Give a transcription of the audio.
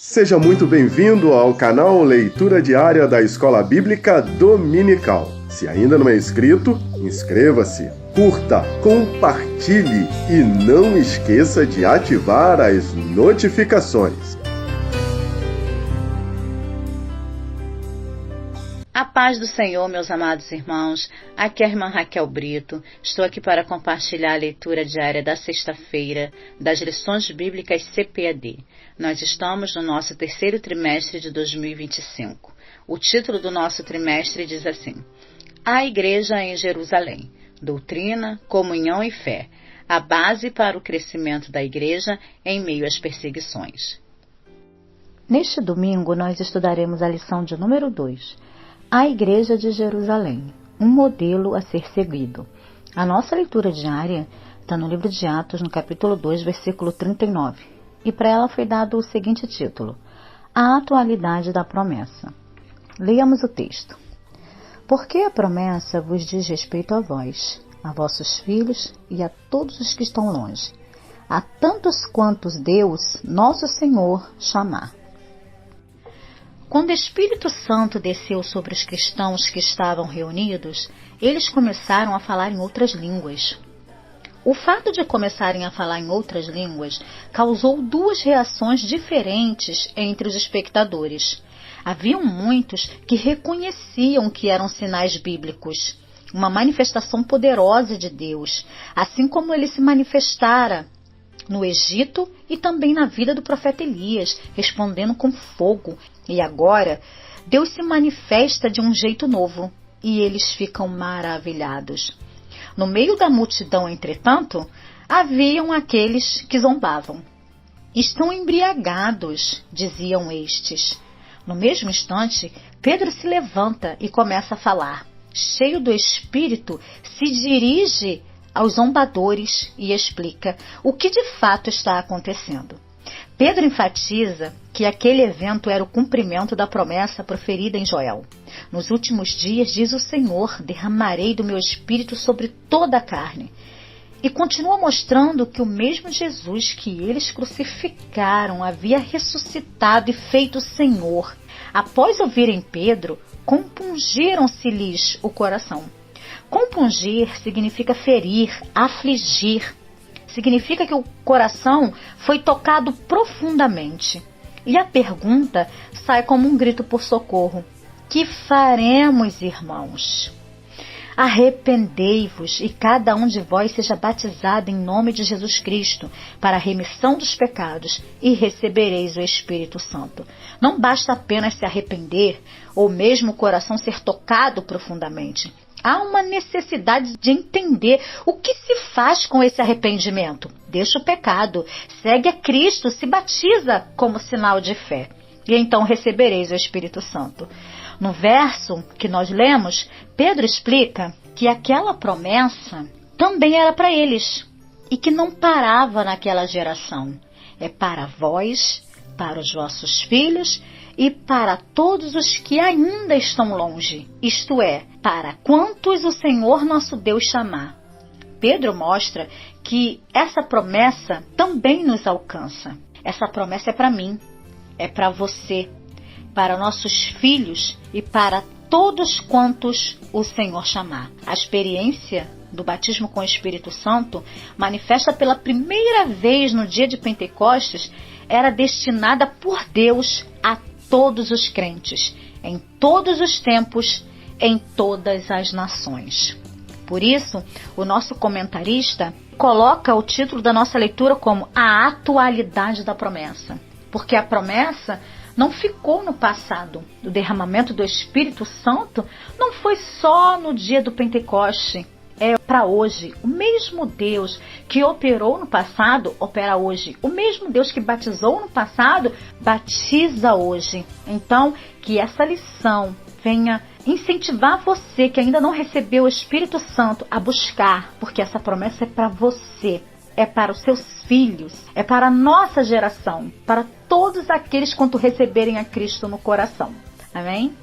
Seja muito bem-vindo ao canal Leitura Diária da Escola Bíblica Dominical. Se ainda não é inscrito, inscreva-se, curta, compartilhe e não esqueça de ativar as notificações. A paz do Senhor, meus amados irmãos. Aqui é a irmã Raquel Brito. Estou aqui para compartilhar a leitura diária da sexta-feira das lições bíblicas CPAD. Nós estamos no nosso terceiro trimestre de 2025. O título do nosso trimestre diz assim: A Igreja em Jerusalém. Doutrina, comunhão e fé. A base para o crescimento da Igreja em meio às perseguições. Neste domingo, nós estudaremos a lição de número 2. A Igreja de Jerusalém, um modelo a ser seguido. A nossa leitura diária está no livro de Atos, no capítulo 2, versículo 39. E para ela foi dado o seguinte título: A atualidade da promessa. Leiamos o texto. Porque a promessa vos diz respeito a vós, a vossos filhos e a todos os que estão longe, a tantos quantos Deus, nosso Senhor, chamar. Quando o Espírito Santo desceu sobre os cristãos que estavam reunidos, eles começaram a falar em outras línguas. O fato de começarem a falar em outras línguas causou duas reações diferentes entre os espectadores. Haviam muitos que reconheciam que eram sinais bíblicos, uma manifestação poderosa de Deus, assim como ele se manifestara no Egito e também na vida do profeta Elias, respondendo com fogo. E agora, Deus se manifesta de um jeito novo, e eles ficam maravilhados. No meio da multidão, entretanto, haviam aqueles que zombavam. Estão embriagados, diziam estes. No mesmo instante, Pedro se levanta e começa a falar. Cheio do Espírito, se dirige aos zombadores e explica o que de fato está acontecendo. Pedro enfatiza que aquele evento era o cumprimento da promessa proferida em Joel. Nos últimos dias, diz o Senhor, derramarei do meu Espírito sobre toda a carne. E continua mostrando que o mesmo Jesus que eles crucificaram havia ressuscitado e feito Senhor. Após ouvirem Pedro, compungiram-se-lhes o coração. Compungir significa ferir, afligir. Significa que o coração foi tocado profundamente. E a pergunta sai como um grito por socorro. Que faremos, irmãos? Arrependei-vos e cada um de vós seja batizado em nome de Jesus Cristo para a remissão dos pecados e recebereis o Espírito Santo. Não basta apenas se arrepender ou mesmo o coração ser tocado profundamente. Há uma necessidade de entender o que se faz com esse arrependimento. Deixa o pecado, segue a Cristo, se batiza como sinal de fé. E então recebereis o Espírito Santo. No verso que nós lemos, Pedro explica que aquela promessa também era para eles e que não parava naquela geração. É para vós, para os vossos filhos e para todos os que ainda estão longe, isto é, para quantos o Senhor nosso Deus chamar. Pedro mostra que essa promessa também nos alcança. Essa promessa é para mim, é para você, para nossos filhos e para todos quantos o Senhor chamar. A experiência do batismo com o Espírito Santo, manifesta pela primeira vez no dia de Pentecostes, era destinada por Deus a todos os crentes, em todos os tempos, em todas as nações. Por isso, o nosso comentarista coloca o título da nossa leitura como A Atualidade da Promessa, porque a promessa não ficou no passado. O derramamento do Espírito Santo não foi só no dia do Pentecoste, é para hoje. O mesmo Deus que operou no passado, opera hoje. O mesmo Deus que batizou no passado, batiza hoje. Então, que essa lição venha incentivar você que ainda não recebeu o Espírito Santo a buscar, porque essa promessa é para você, é para os seus filhos, é para a nossa geração, para todos aqueles quanto receberem a Cristo no coração. Amém?